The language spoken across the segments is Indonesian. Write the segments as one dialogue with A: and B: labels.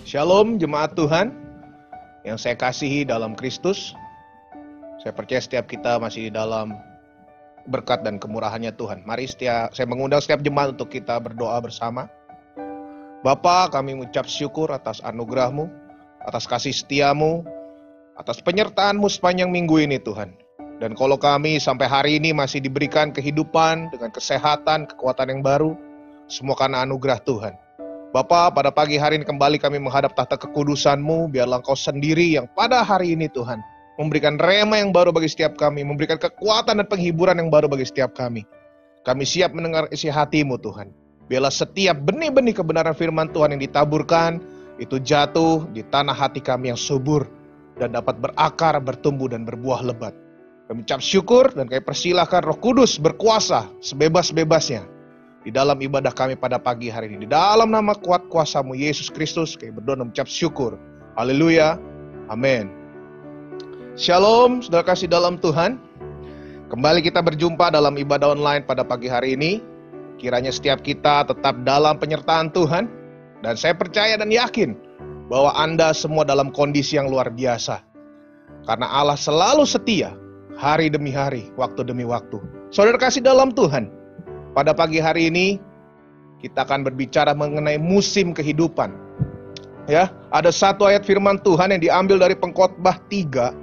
A: Shalom jemaat Tuhan yang saya kasihi dalam Kristus. Saya percaya setiap kita masih di dalam berkat dan kemurahannya Tuhan. Mari saya mengundang setiap jemaat untuk kita berdoa bersama. Bapa, kami mengucap syukur atas anugerah-Mu, atas kasih setia-Mu, atas penyertaan-Mu sepanjang minggu ini Tuhan. Dan kalau kami sampai hari ini masih diberikan kehidupan dengan kesehatan, kekuatan yang baru, semua karena anugerah Tuhan. Bapa, pada pagi hari ini kembali kami menghadap tahta kekudusan-Mu, biarlah Engkau sendiri yang pada hari ini Tuhan, memberikan rema yang baru bagi setiap kami, memberikan kekuatan dan penghiburan yang baru bagi setiap kami. Kami siap mendengar isi hati-Mu Tuhan. Biarlah setiap benih-benih kebenaran firman Tuhan yang ditaburkan, itu jatuh di tanah hati kami yang subur, dan dapat berakar, bertumbuh, dan berbuah lebat. Kami ucap syukur dan kami persilahkan Roh Kudus berkuasa sebebas-bebasnya di dalam ibadah kami pada pagi hari ini. Di dalam nama kuat kuasa-Mu Yesus Kristus, kami berdoa dan mengucap syukur. Haleluya. Amin. Shalom, saudara kasih dalam Tuhan. Kembali kita berjumpa dalam ibadah online pada pagi hari ini. Kiranya setiap kita tetap dalam penyertaan Tuhan. Dan saya percaya dan yakin bahwa Anda semua dalam kondisi yang luar biasa. Karena Allah selalu setia, hari demi hari, waktu demi waktu. Saudara kasih dalam Tuhan, pada pagi hari ini kita akan berbicara mengenai musim kehidupan. Ya, ada satu ayat firman Tuhan yang diambil dari Pengkhotbah 3.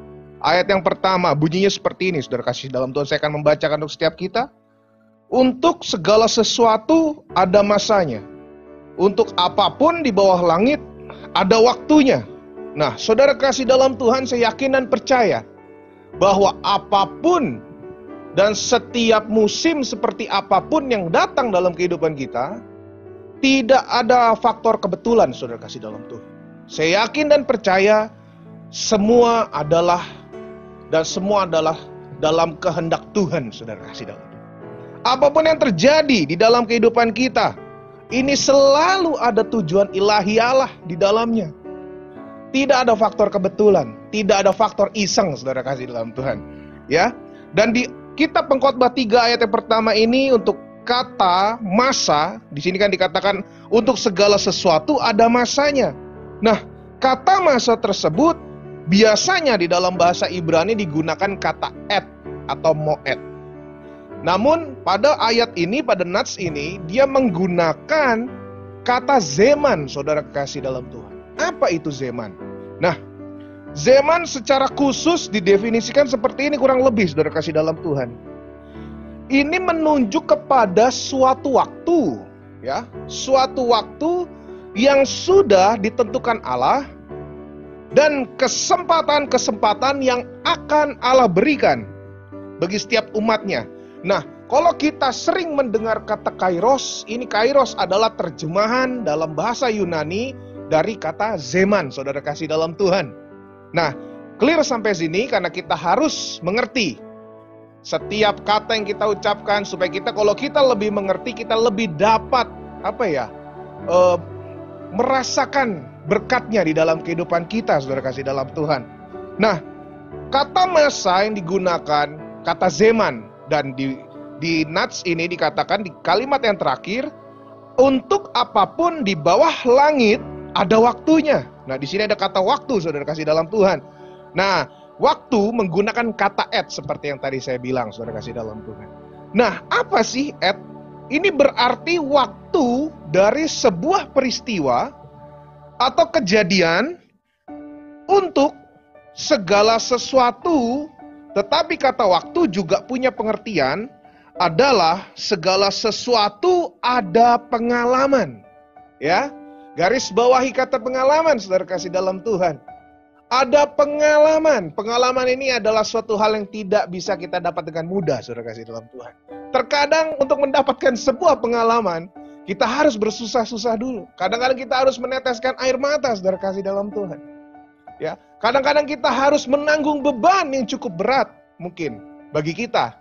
A: Ayat yang pertama bunyinya seperti ini, saudara kasih dalam Tuhan. Saya akan membacakan untuk setiap kita. Untuk segala sesuatu ada masanya. Untuk apapun di bawah langit ada waktunya. Nah, saudara kasih dalam Tuhan, saya yakin dan percaya bahwa apapun dan setiap musim seperti apapun yang datang dalam kehidupan kita, tidak ada faktor kebetulan, saudara kasih dalam Tuhan. Saya yakin dan percaya semua adalah dalam kehendak Tuhan, saudara kasih dalam Tuhan. Apapun yang terjadi di dalam kehidupan kita, ini selalu ada tujuan ilahi Allah di dalamnya. Tidak ada faktor kebetulan, tidak ada faktor iseng, saudara kasih dalam Tuhan. Ya, dan di kitab Pengkhotbah 3 ayat yang pertama ini untuk kata masa, di sini kan dikatakan untuk segala sesuatu ada masanya. Nah, kata masa tersebut biasanya di dalam bahasa Ibrani digunakan kata et atau moed. Namun pada ayat ini, pada nats ini, dia menggunakan kata zaman, saudara kasih dalam Tuhan. Apa itu zaman? Nah, zaman secara khusus didefinisikan seperti ini kurang lebih, saudara kasih dalam Tuhan. Ini menunjuk kepada suatu waktu, ya, suatu waktu yang sudah ditentukan Allah dan kesempatan-kesempatan yang akan Allah berikan bagi setiap umatnya. Nah, kalau kita sering mendengar kata kairos, ini kairos adalah terjemahan dalam bahasa Yunani dari kata zaman, saudara kasih dalam Tuhan. Nah, clear sampai sini karena kita harus mengerti setiap kata yang kita ucapkan supaya kita, kalau kita lebih mengerti, kita lebih dapat merasakan berkatnya di dalam kehidupan kita, saudara kasih dalam Tuhan. Nah, kata masa yang digunakan kata zaman, dan di nats ini dikatakan di kalimat yang terakhir, untuk apapun di bawah langit ada waktunya. Nah, di sini ada kata waktu, saudara kasih dalam Tuhan. Nah, waktu menggunakan kata et seperti yang tadi saya bilang, saudara kasih dalam Tuhan. Nah, apa sih et? Ini berarti waktu dari sebuah peristiwa atau kejadian untuk segala sesuatu. Tetapi kata waktu juga punya pengertian adalah segala sesuatu ada pengalaman. Ya, garis bawahi kata pengalaman, saudara kasih dalam Tuhan. Ada pengalaman. Pengalaman ini adalah suatu hal yang tidak bisa kita dapat dengan mudah, saudara kasih dalam Tuhan. Terkadang untuk mendapatkan sebuah pengalaman, kita harus bersusah-susah dulu. Kadang-kadang kita harus meneteskan air mata, saudara kasih dalam Tuhan. Ya, kadang-kadang kita harus menanggung beban yang cukup berat mungkin bagi kita.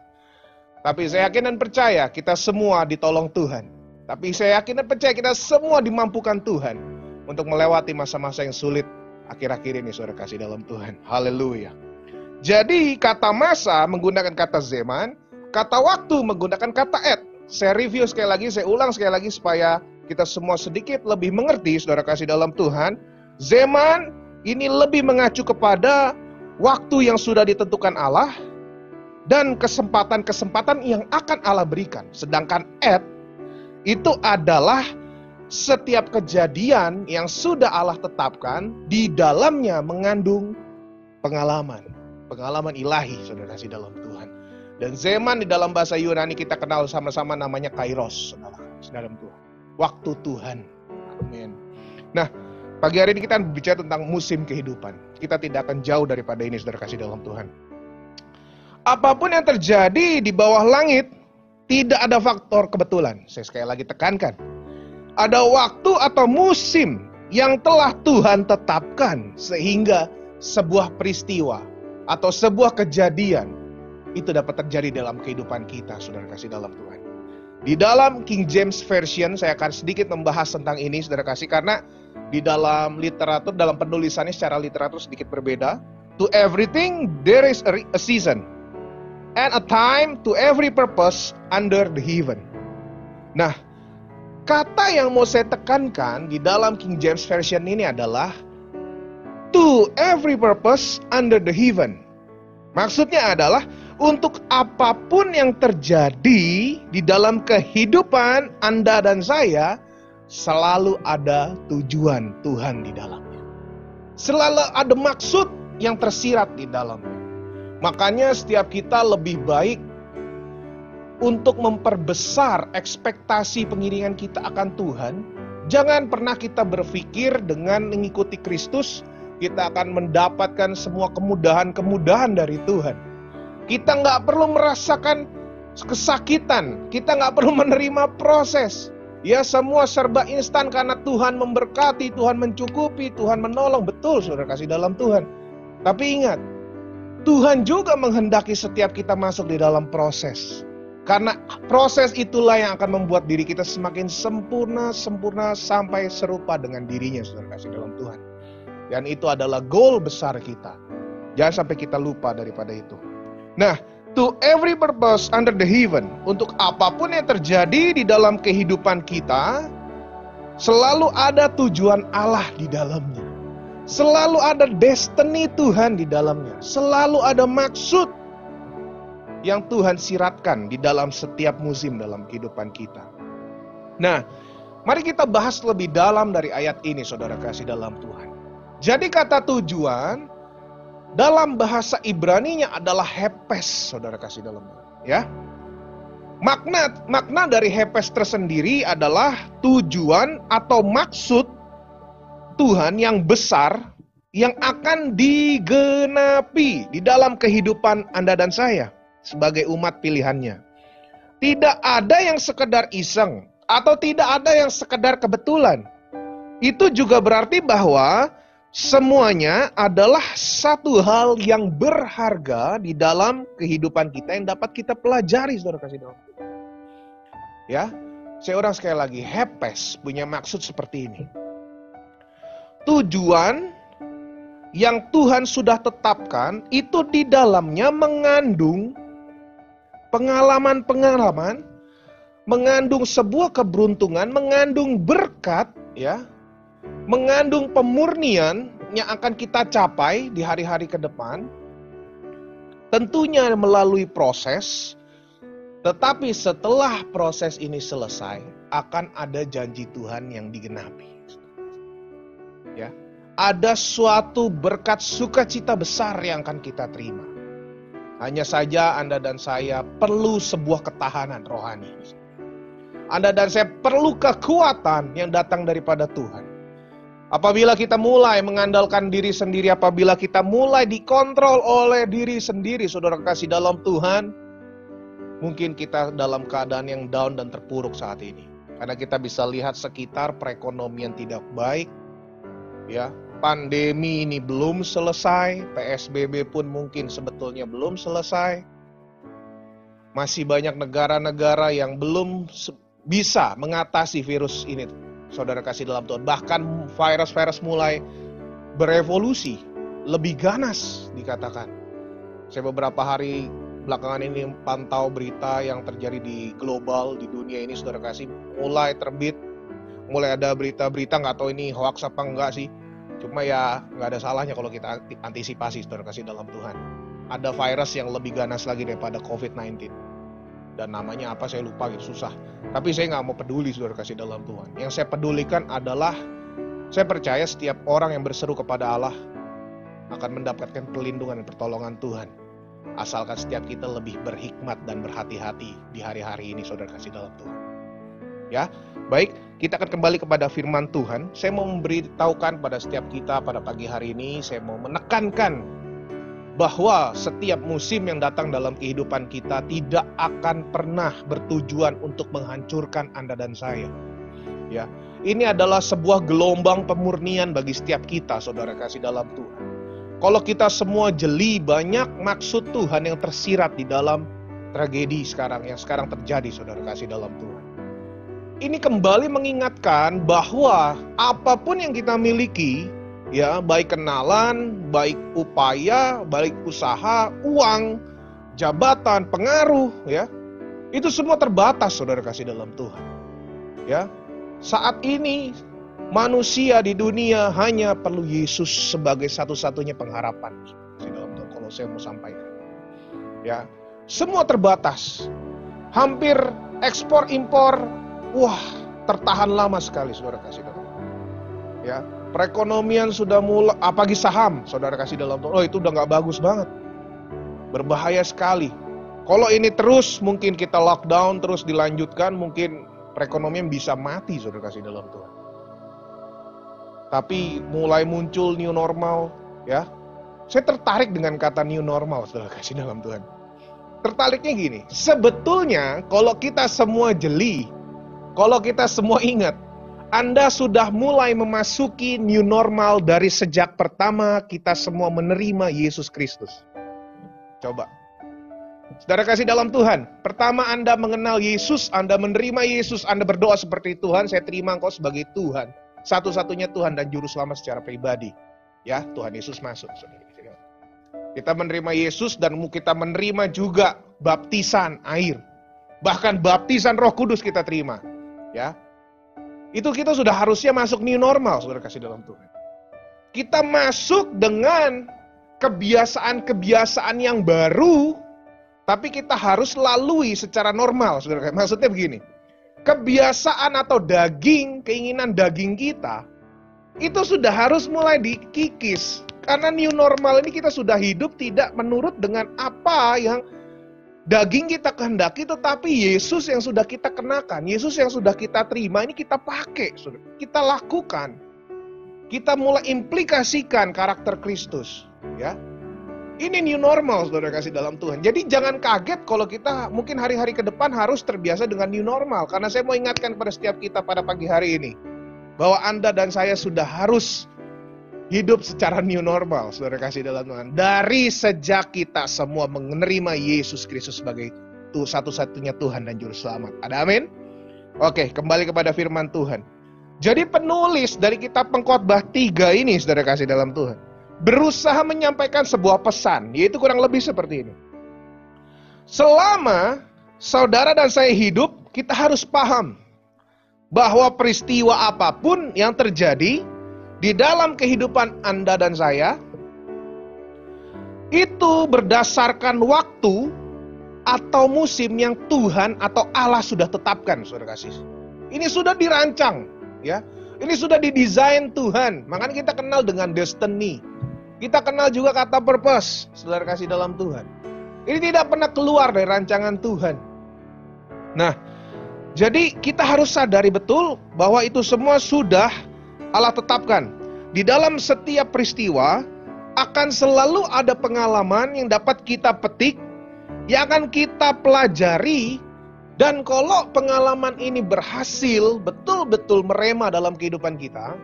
A: Tapi saya yakin dan percaya kita semua ditolong Tuhan. Tapi saya yakin dan percaya kita semua dimampukan Tuhan untuk melewati masa-masa yang sulit akhir-akhir ini, saudara kasih dalam Tuhan. Haleluya. Jadi kata masa menggunakan kata zaman, kata waktu menggunakan kata et. Saya review sekali lagi, saya ulang sekali lagi supaya kita semua sedikit lebih mengerti, saudara kasih dalam Tuhan. Zaman ini lebih mengacu kepada waktu yang sudah ditentukan Allah dan kesempatan-kesempatan yang akan Allah berikan. Sedangkan et itu adalah setiap kejadian yang sudah Allah tetapkan, di dalamnya mengandung pengalaman ilahi, saudara kasih dalam Tuhan. Dan zaman di dalam bahasa Yunani kita kenal sama-sama namanya kairos, saudara kasih dalam Tuhan. Waktu Tuhan. Amin. Nah, pagi hari ini kita bicara tentang musim kehidupan. Kita tidak akan jauh daripada ini, saudara kasih dalam Tuhan. Apapun yang terjadi di bawah langit, tidak ada faktor kebetulan. Saya sekali lagi tekankan. Ada waktu atau musim yang telah Tuhan tetapkan, sehingga sebuah peristiwa atau sebuah kejadian itu dapat terjadi dalam kehidupan kita, saudara kasih dalam Tuhan. Di dalam King James Version, saya akan sedikit membahas tentang ini, saudara kasih, karena di dalam literatur, dalam penulisannya secara literatur sedikit berbeda. To everything there is a season, and a time to every purpose under the heaven. Nah, kata yang mau saya tekankan di dalam King James Version ini adalah to every purpose under the heaven. Maksudnya adalah untuk apapun yang terjadi di dalam kehidupan Anda dan saya, selalu ada tujuan Tuhan di dalamnya. Selalu ada maksud yang tersirat di dalamnya. Makanya setiap kita lebih baik untuk memperbesar ekspektasi pengiringan kita akan Tuhan. Jangan pernah kita berpikir dengan mengikuti Kristus, kita akan mendapatkan semua kemudahan-kemudahan dari Tuhan. Kita nggak perlu merasakan kesakitan, kita nggak perlu menerima proses. Ya, semua serba instan karena Tuhan memberkati, Tuhan mencukupi, Tuhan menolong. Betul, saudara kasih dalam Tuhan. Tapi ingat, Tuhan juga menghendaki setiap kita masuk di dalam proses. Karena proses itulah yang akan membuat diri kita semakin sempurna sampai serupa dengan dirinya, saudara kasih dalam Tuhan. Dan itu adalah goal besar kita. Jangan sampai kita lupa daripada itu. Nah, to every purpose under the heaven, untuk apapun yang terjadi di dalam kehidupan kita, selalu ada tujuan Allah di dalamnya. Selalu ada destiny Tuhan di dalamnya. Selalu ada maksud yang Tuhan siratkan di dalam setiap musim dalam kehidupan kita. Nah, mari kita bahas lebih dalam dari ayat ini, saudara kasih dalam Tuhan. Jadi kata tujuan dalam bahasa Ibrani-nya adalah hepes, saudara kasih dalam Tuhan. Ya, makna dari hepes tersendiri adalah tujuan atau maksud Tuhan yang besar yang akan digenapi di dalam kehidupan Anda dan saya sebagai umat pilihannya. Tidak ada yang sekedar iseng atau tidak ada yang sekedar kebetulan. Itu juga berarti bahwa semuanya adalah satu hal yang berharga di dalam kehidupan kita yang dapat kita pelajari, saudara kasih dalam. Ya, saya ulang sekali lagi, hepes punya maksud seperti ini. Tujuan yang Tuhan sudah tetapkan itu di dalamnya mengandung pengalaman-pengalaman, mengandung sebuah keberuntungan, mengandung berkat, ya, mengandung pemurnian yang akan kita capai di hari-hari ke depan. Tentunya melalui proses, tetapi setelah proses ini selesai, akan ada janji Tuhan yang digenapi. Ya, ada suatu berkat sukacita besar yang akan kita terima. Hanya saja Anda dan saya perlu sebuah ketahanan rohani. Anda dan saya perlu kekuatan yang datang daripada Tuhan. Apabila kita mulai mengandalkan diri sendiri, apabila kita mulai dikontrol oleh diri sendiri, saudara kasih dalam Tuhan, mungkin kita dalam keadaan yang down dan terpuruk saat ini. Karena kita bisa lihat sekitar perekonomian tidak baik. Ya, pandemi ini belum selesai, PSBB pun mungkin sebetulnya belum selesai. Masih banyak negara-negara yang belum bisa mengatasi virus ini, saudara kasih dalam Tuhan. Bahkan virus-virus mulai berevolusi, lebih ganas dikatakan. Saya beberapa hari belakangan ini pantau berita yang terjadi di global, di dunia ini, saudara kasih, mulai terbit. Mulai ada berita-berita, nggak tahu ini hoax apa enggak sih, Cuma ya nggak ada salahnya kalau kita antisipasi, saudara kasih dalam Tuhan. Ada virus yang lebih ganas lagi daripada COVID-19. Dan namanya apa saya lupa gitu, susah. Tapi saya nggak mau peduli, saudara kasih dalam Tuhan. Yang saya pedulikan adalah, saya percaya setiap orang yang berseru kepada Allah akan mendapatkan perlindungan dan pertolongan Tuhan. Asalkan setiap kita lebih berhikmat dan berhati-hati di hari-hari ini, saudara kasih dalam Tuhan. Ya, baik, kita akan kembali kepada firman Tuhan. Saya mau memberitahukan pada setiap kita pada pagi hari ini, saya mau menekankan bahwa setiap musim yang datang dalam kehidupan kita tidak akan pernah bertujuan untuk menghancurkan Anda dan saya. Ya, ini adalah sebuah gelombang pemurnian bagi setiap kita, saudara kasih dalam Tuhan. Kalau kita semua jeli, banyak maksud Tuhan yang tersirat di dalam tragedi sekarang yang sekarang terjadi, saudara kasih dalam Tuhan. Ini kembali mengingatkan bahwa apapun yang kita miliki, ya, baik kenalan, baik upaya, baik usaha, uang, jabatan, pengaruh, ya, itu semua terbatas, saudara kasih dalam Tuhan. Ya, saat ini manusia di dunia hanya perlu Yesus sebagai satu-satunya pengharapan. Dalam Tuhan, kalau saya mau sampaikan, ya, semua terbatas. Hampir ekspor impor, wah, tertahan lama sekali, saudara kasih dalam Tuhan. Ya, perekonomian sudah mulai, apalagi saham, saudara kasih dalam Tuhan. Oh, itu udah nggak bagus banget, berbahaya sekali. Kalau ini terus, mungkin kita lockdown terus dilanjutkan, mungkin perekonomian bisa mati, saudara kasih dalam Tuhan. Tapi mulai muncul new normal, ya. Saya tertarik dengan kata new normal, saudara kasih dalam Tuhan. Tertariknya gini, sebetulnya kalau kita semua jeli, kalau kita semua ingat, Anda sudah mulai memasuki new normal dari sejak pertama kita semua menerima Yesus Kristus. Coba. Saudara kasih dalam Tuhan, pertama Anda mengenal Yesus, Anda menerima Yesus, Anda berdoa seperti Tuhan, saya terima Engkau sebagai Tuhan. Satu-satunya Tuhan dan Juru Selamat secara pribadi. Ya, Tuhan Yesus masuk. Kita menerima Yesus dan kita menerima juga baptisan air. Bahkan baptisan Roh Kudus kita terima. Ya, itu kita sudah harusnya masuk new normal, saudara kasih dalam Tuhan. Kita masuk dengan kebiasaan-kebiasaan yang baru, tapi kita harus lalui secara normal, saudara. Maksudnya begini, kebiasaan atau keinginan daging kita, itu sudah harus mulai dikikis. Karena new normal ini kita sudah hidup tidak menurut dengan apa yang daging kita kehendaki, tetapi Yesus yang sudah kita kenakan, Yesus yang sudah kita terima, ini kita pakai, kita lakukan. Kita mulai implikasikan karakter Kristus, ya. Ini new normal, saudara kasih dalam Tuhan. Jadi jangan kaget kalau kita mungkin hari-hari ke depan harus terbiasa dengan new normal. Karena saya mau ingatkan pada setiap kita pada pagi hari ini, bahwa Anda dan saya sudah harus hidup secara new normal, saudara kasih dalam Tuhan. Dari sejak kita semua menerima Yesus Kristus sebagai satu-satunya Tuhan dan Juru Selamat. Ada amin? Oke, kembali kepada firman Tuhan. Jadi penulis dari kitab Pengkhotbah 3 ini, saudara kasih dalam Tuhan, berusaha menyampaikan sebuah pesan, yaitu kurang lebih seperti ini. Selama saudara dan saya hidup, kita harus paham bahwa peristiwa apapun yang terjadi di dalam kehidupan Anda dan saya, itu berdasarkan waktu atau musim yang Tuhan atau Allah sudah tetapkan, saudara kasih. Ini sudah dirancang, ya. Ini sudah didesain Tuhan. Makanya kita kenal dengan destiny. Kita kenal juga kata purpose, saudara kasih dalam Tuhan. Ini tidak pernah keluar dari rancangan Tuhan. Nah, jadi kita harus sadari betul bahwa itu semua sudah Allah tetapkan. Di dalam setiap peristiwa akan selalu ada pengalaman yang dapat kita petik, yang akan kita pelajari, dan kalau pengalaman ini berhasil betul-betul merema dalam kehidupan kita,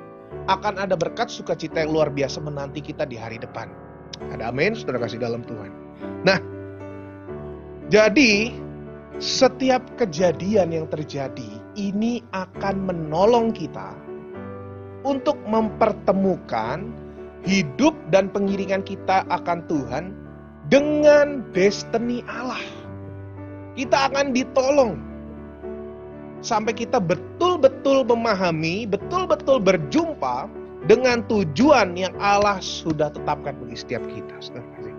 A: akan ada berkat sukacita yang luar biasa menanti kita di hari depan. Ada amin, saudara kasih dalam Tuhan. Nah, jadi setiap kejadian yang terjadi ini akan menolong kita untuk mempertemukan hidup dan pengiringan kita akan Tuhan dengan destiny Allah. Kita akan ditolong sampai kita betul-betul memahami, betul-betul berjumpa dengan tujuan yang Allah sudah tetapkan bagi setiap kita. Saudara kasih.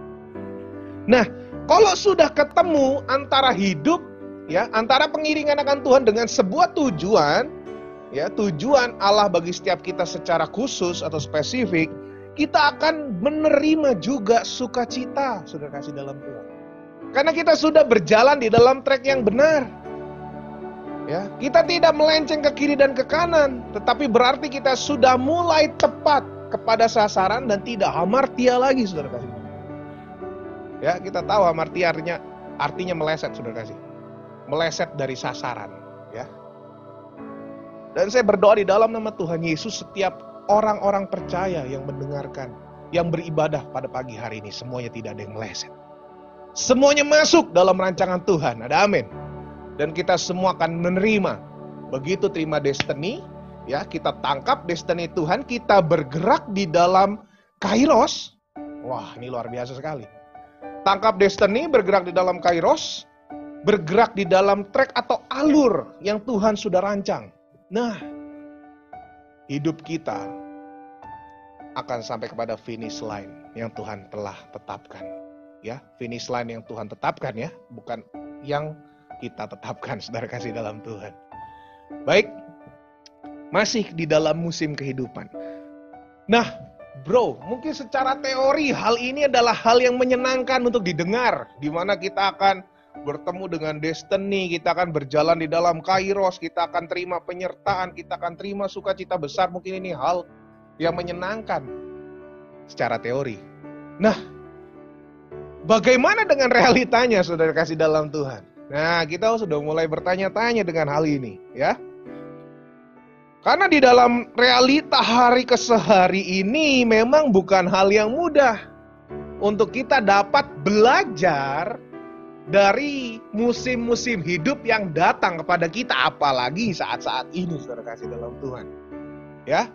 A: Nah, kalau sudah ketemu antara hidup, ya, antara pengiringan akan Tuhan dengan sebuah tujuan, ya, tujuan Allah bagi setiap kita secara khusus atau spesifik, kita akan menerima juga sukacita, saudara kasih, dalam Tuhan. Karena kita sudah berjalan di dalam trek yang benar. Ya, kita tidak melenceng ke kiri dan ke kanan, tetapi berarti kita sudah mulai tepat kepada sasaran dan tidak hamartia lagi, saudara kasih. Ya, kita tahu hamartia artinya meleset, saudara kasih. Meleset dari sasaran, ya. Dan saya berdoa di dalam nama Tuhan Yesus, setiap orang-orang percaya yang mendengarkan, yang beribadah pada pagi hari ini, semuanya tidak ada yang meleset. Semuanya masuk dalam rancangan Tuhan. Ada amin. Dan kita semua akan menerima. Begitu terima destiny, ya, kita tangkap destiny Tuhan, kita bergerak di dalam kairos. Wah, ini luar biasa sekali. Tangkap destiny, bergerak di dalam kairos, bergerak di dalam trek atau alur yang Tuhan sudah rancang. Nah, hidup kita akan sampai kepada finish line yang Tuhan telah tetapkan. Ya, finish line yang Tuhan tetapkan, ya, bukan yang kita tetapkan, saudara kasih dalam Tuhan. Baik, masih di dalam musim kehidupan. Nah, bro, mungkin secara teori hal ini adalah hal yang menyenangkan untuk didengar, di mana kita akan bertemu dengan destiny, kita akan berjalan di dalam kairos, kita akan terima penyertaan, kita akan terima sukacita besar. Mungkin ini hal yang menyenangkan secara teori. Nah, bagaimana dengan realitanya, saudara kasih dalam Tuhan? Nah, kita sudah mulai bertanya-tanya dengan hal ini, ya. Karena di dalam realita hari ke hari ini memang bukan hal yang mudah untuk kita dapat belajar dari musim-musim hidup yang datang kepada kita, apalagi saat-saat ini, saudara kasih dalam Tuhan. Ya,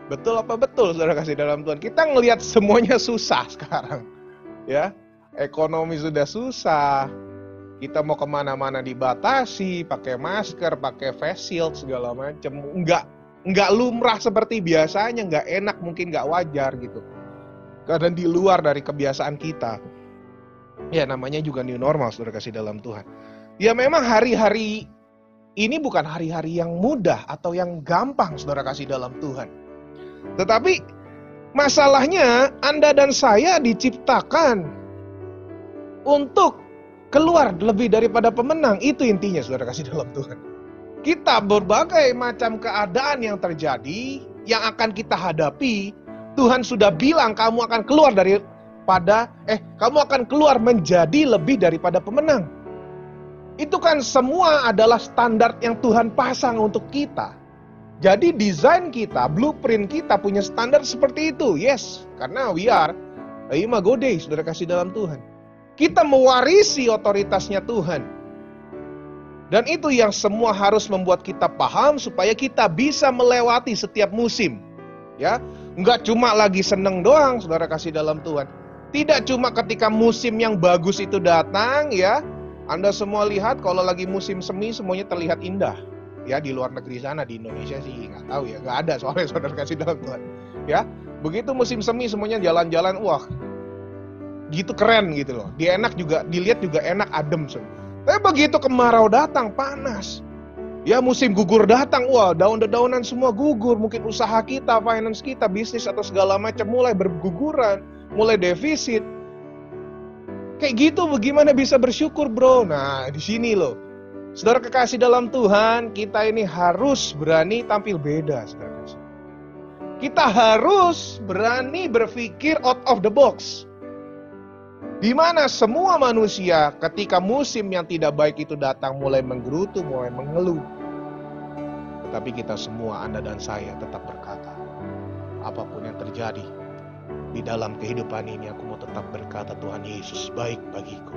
A: betul apa betul, saudara kasih dalam Tuhan? Kita ngelihat semuanya susah sekarang, ya. Ekonomi sudah susah, kita mau kemana-mana dibatasi, pakai masker, pakai face shield, segala macam. Nggak lumrah seperti biasanya, nggak enak, mungkin nggak wajar gitu. Karena di luar dari kebiasaan kita. Ya, namanya juga new normal, saudara kasih dalam Tuhan. Ya, memang hari-hari ini bukan hari-hari yang mudah atau yang gampang, saudara kasih dalam Tuhan. Tetapi masalahnya Anda dan saya diciptakan untuk keluar lebih daripada pemenang. Itu intinya, saudara kasih dalam Tuhan. Kita berbagai macam keadaan yang terjadi, yang akan kita hadapi, Tuhan sudah bilang kamu akan keluar kamu akan keluar menjadi lebih daripada pemenang. Itu kan semua adalah standar yang Tuhan pasang untuk kita. Jadi desain kita, blueprint kita punya standar seperti itu. Yes, karena we are imago Dei, saudara kasih dalam Tuhan. Kita mewarisi otoritasnya Tuhan. Dan itu yang semua harus membuat kita paham supaya kita bisa melewati setiap musim. Ya, enggak cuma lagi seneng doang, saudara kasih dalam Tuhan. Tidak cuma ketika musim yang bagus itu datang, ya. Anda semua lihat kalau lagi musim semi semuanya terlihat indah. Ya, di luar negeri sana, di Indonesia sih nggak tahu ya, nggak ada soalnya, saudara kasih dalam Tuhan. Ya, begitu musim semi semuanya jalan-jalan, wah, gitu keren gitu loh. Dilihat juga enak, adem semua. Tapi begitu kemarau datang, panas. Ya, musim gugur datang, wah, daun-daunan semua gugur. Mungkin usaha kita, finance kita, bisnis atau segala macam mulai berguguran, mulai defisit. Kayak gitu bagaimana bisa bersyukur, bro? Nah, di sini loh. Saudara kekasih dalam Tuhan, kita ini harus berani tampil beda, saudara. Kita harus berani berpikir out of the box. Di mana semua manusia ketika musim yang tidak baik itu datang mulai menggerutu, mulai mengeluh. Tetapi kita semua, Anda dan saya, tetap berkata, apapun yang terjadi di dalam kehidupan ini, aku mau tetap berkata Tuhan Yesus baik bagiku.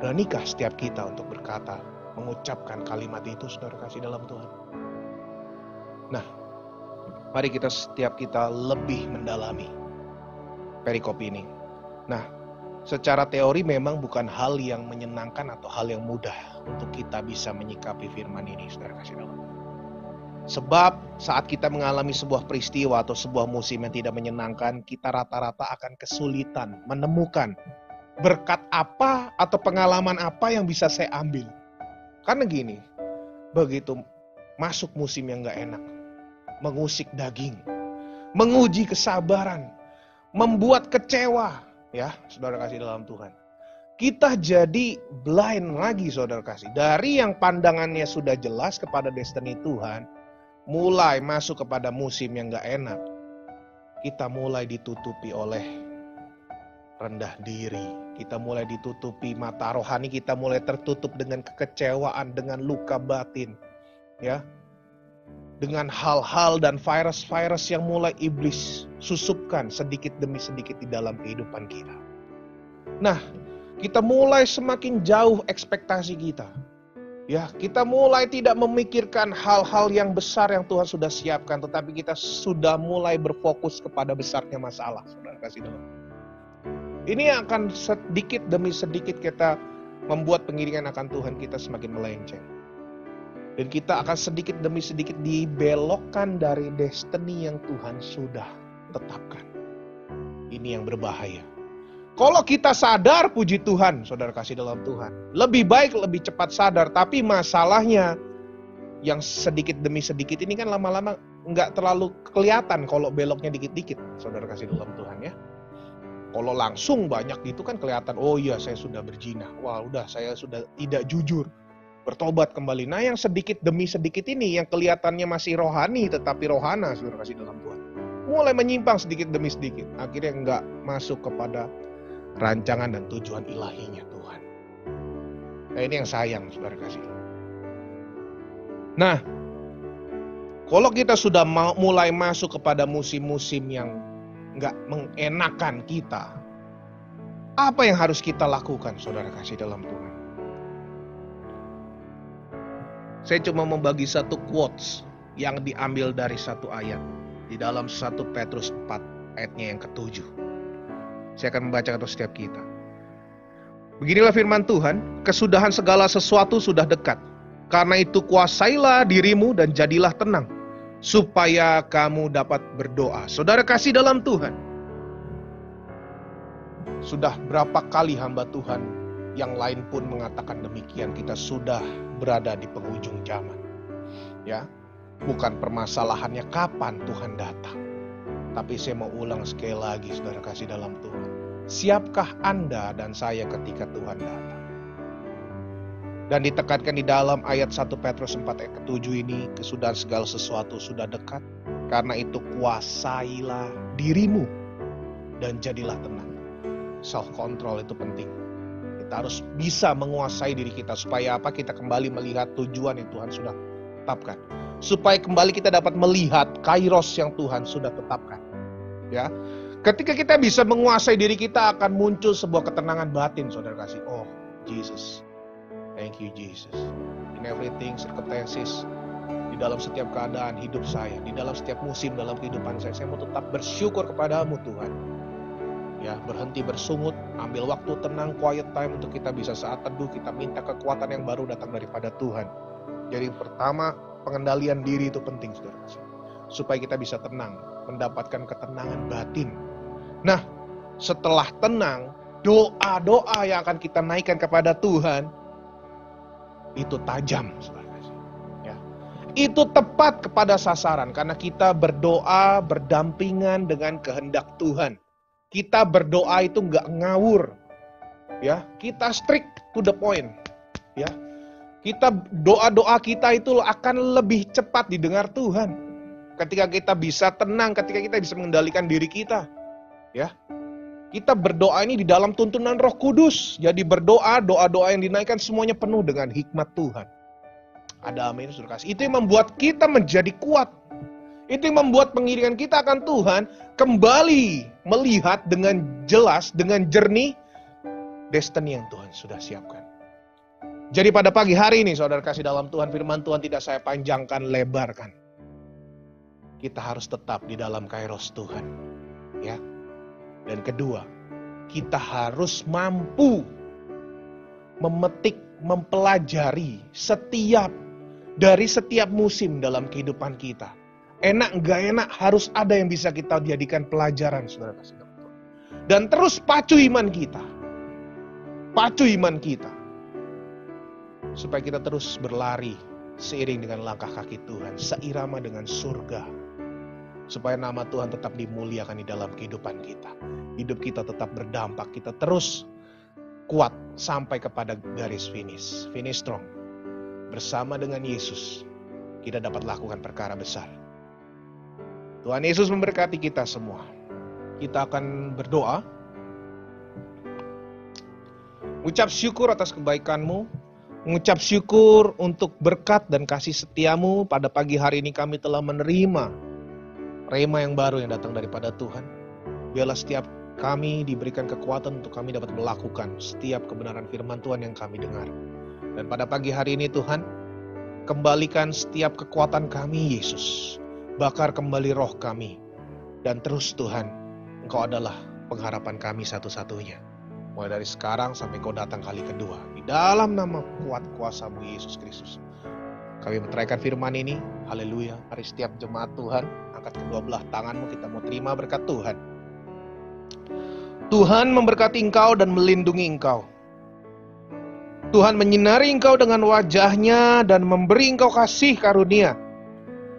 A: Beranikah setiap kita untuk berkata, mengucapkan kalimat itu, saudara kasih dalam Tuhan? Nah, mari setiap kita lebih mendalami perikop ini. Nah, secara teori memang bukan hal yang menyenangkan atau hal yang mudah untuk kita bisa menyikapi firman ini, saudara kasih dalam Tuhan. Sebab saat kita mengalami sebuah peristiwa atau sebuah musim yang tidak menyenangkan, kita rata-rata akan kesulitan menemukan berkat apa atau pengalaman apa yang bisa saya ambil. Karena gini, begitu masuk musim yang gak enak, mengusik daging, menguji kesabaran, membuat kecewa, ya saudara kasih dalam Tuhan. Kita jadi blind lagi saudara kasih. Dari yang pandangannya sudah jelas kepada destiny Tuhan, mulai masuk kepada musim yang gak enak, kita mulai ditutupi oleh rendah diri. Kita mulai ditutupi mata rohani, kita mulai tertutup dengan kekecewaan, dengan luka batin. Ya, dengan hal-hal dan virus-virus yang mulai iblis susupkan sedikit demi sedikit di dalam kehidupan kita. Nah, kita mulai semakin jauh ekspektasi kita. Ya, kita mulai tidak memikirkan hal-hal yang besar yang Tuhan sudah siapkan, tetapi kita sudah mulai berfokus kepada besarnya masalah. Saudara kasih dalam. Ini akan sedikit demi sedikit kita membuat pengiringan akan Tuhan kita semakin melenceng. Dan kita akan sedikit demi sedikit dibelokkan dari destiny yang Tuhan sudah tetapkan. Ini yang berbahaya. Kalau kita sadar, puji Tuhan, saudara kasih dalam Tuhan. Lebih baik, lebih cepat sadar. Tapi masalahnya, yang sedikit demi sedikit ini kan lama-lama nggak terlalu kelihatan kalau beloknya dikit-dikit, saudara kasih dalam Tuhan ya. Kalau langsung banyak gitu kan kelihatan, oh iya saya sudah berzina. Wah udah saya sudah tidak jujur. Bertobat kembali. Nah yang sedikit demi sedikit ini yang kelihatannya masih rohani tetapi rohana, saudara kasih dalam Tuhan. Mulai menyimpang sedikit demi sedikit. Akhirnya nggak masuk kepada rancangan dan tujuan ilahinya Tuhan. Nah ini yang sayang, saudara kasih. Nah, kalau kita sudah mulai masuk kepada musim-musim yang nggak mengenakan kita, apa yang harus kita lakukan, saudara kasih dalam Tuhan? Saya cuma membagi satu quotes yang diambil dari satu ayat di dalam 1 Petrus 4 ayatnya yang ke-7. Saya akan membacakan untuk setiap kita. Beginilah firman Tuhan, kesudahan segala sesuatu sudah dekat. Karena itu kuasailah dirimu dan jadilah tenang, supaya kamu dapat berdoa. Saudara kasih dalam Tuhan. Sudah berapa kali hamba Tuhan yang lain pun mengatakan demikian, kita sudah berada di penghujung zaman. Ya, bukan permasalahannya kapan Tuhan datang. Tapi saya mau ulang sekali lagi, saudara kasih dalam Tuhan. Siapkah Anda dan saya ketika Tuhan datang? Dan ditekankan di dalam ayat 1 Petrus 4 ayat ke-7 ini, kesudahan segala sesuatu sudah dekat. Karena itu kuasailah dirimu dan jadilah tenang. Self control itu penting. Kita harus bisa menguasai diri kita. Supaya apa? Kita kembali melihat tujuan yang Tuhan sudah tetapkan. Supaya kembali kita dapat melihat kairos yang Tuhan sudah tetapkan. Ya, ketika kita bisa menguasai diri kita, akan muncul sebuah ketenangan batin, saudara kasih. Oh, Jesus. Thank you, Jesus. In everything, circumstances, di dalam setiap keadaan hidup saya, di dalam setiap musim dalam kehidupan saya mau tetap bersyukur kepadamu Tuhan. Ya, berhenti bersungut, ambil waktu tenang, quiet time untuk kita bisa saat teduh, kita minta kekuatan yang baru datang daripada Tuhan. Jadi pertama, pengendalian diri itu penting, saudara. Supaya kita bisa tenang, mendapatkan ketenangan batin. Nah, setelah tenang, doa-doa yang akan kita naikkan kepada Tuhan, itu tajam, saudara. Ya. Itu tepat kepada sasaran, karena kita berdoa berdampingan dengan kehendak Tuhan. Kita berdoa itu nggak ngawur, ya. Kita strict to the point, ya. Kita doa-doa kita itu akan lebih cepat didengar Tuhan. Ketika kita bisa tenang, ketika kita bisa mengendalikan diri kita, ya. Kita berdoa ini di dalam tuntunan Roh Kudus. Jadi berdoa, doa-doa yang dinaikkan semuanya penuh dengan hikmat Tuhan. Ada amin, saudara kasih. Itu yang membuat kita menjadi kuat. Itu yang membuat pengiringan kita akan Tuhan kembali melihat dengan jelas, dengan jernih, destiny yang Tuhan sudah siapkan. Jadi pada pagi hari ini, saudara kasih dalam Tuhan, firman Tuhan tidak saya panjangkan, lebarkan. Kita harus tetap di dalam kairos Tuhan. Ya. Dan kedua, kita harus mampu memetik, mempelajari setiap dari setiap musim dalam kehidupan kita. Enak nggak enak harus ada yang bisa kita jadikan pelajaran, saudara kasih dalam Tuhan. Dan terus pacu iman kita. Pacu iman kita. Supaya kita terus berlari seiring dengan langkah kaki Tuhan, seirama dengan surga. Supaya nama Tuhan tetap dimuliakan di dalam kehidupan kita. Hidup kita tetap berdampak, kita terus kuat sampai kepada garis finish. Finish strong. Bersama dengan Yesus, kita dapat lakukan perkara besar. Tuhan Yesus memberkati kita semua. Kita akan berdoa. Ucap syukur atas kebaikan-Mu. Mengucap syukur untuk berkat dan kasih setiamu. Pada pagi hari ini kami telah menerima rema yang baru yang datang daripada Tuhan. Biarlah setiap kami diberikan kekuatan untuk kami dapat melakukan setiap kebenaran firman Tuhan yang kami dengar. Dan pada pagi hari ini Tuhan, kembalikan setiap kekuatan kami Yesus. Bakar kembali roh kami. Dan terus Tuhan, Engkau adalah pengharapan kami satu-satunya. Mulai dari sekarang sampai Kau datang kali kedua. Di dalam nama kuat kuasa-Mu Yesus Kristus. Kami meteraikan firman ini. Haleluya. Mari setiap jemaat Tuhan, angkat kedua belah tanganmu, kita mau terima berkat Tuhan. Tuhan memberkati engkau dan melindungi engkau. Tuhan menyinari engkau dengan wajah-Nya dan memberi engkau kasih karunia.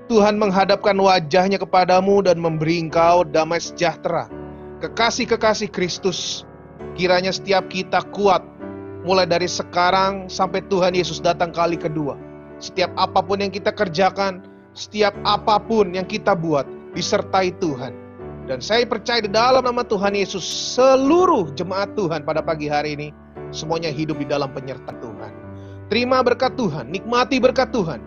A: Tuhan menghadapkan wajah-Nya kepadamu dan memberi engkau damai sejahtera. Kekasih-kekasih Kristus, kiranya setiap kita kuat, mulai dari sekarang sampai Tuhan Yesus datang kali kedua. Setiap apapun yang kita kerjakan, setiap apapun yang kita buat, disertai Tuhan. Dan saya percaya di dalam nama Tuhan Yesus, seluruh jemaat Tuhan pada pagi hari ini, semuanya hidup di dalam penyertaan Tuhan. Terima berkat Tuhan, nikmati berkat Tuhan,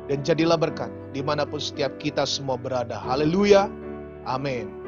A: dan jadilah berkat dimanapun setiap kita semua berada. Haleluya, amin.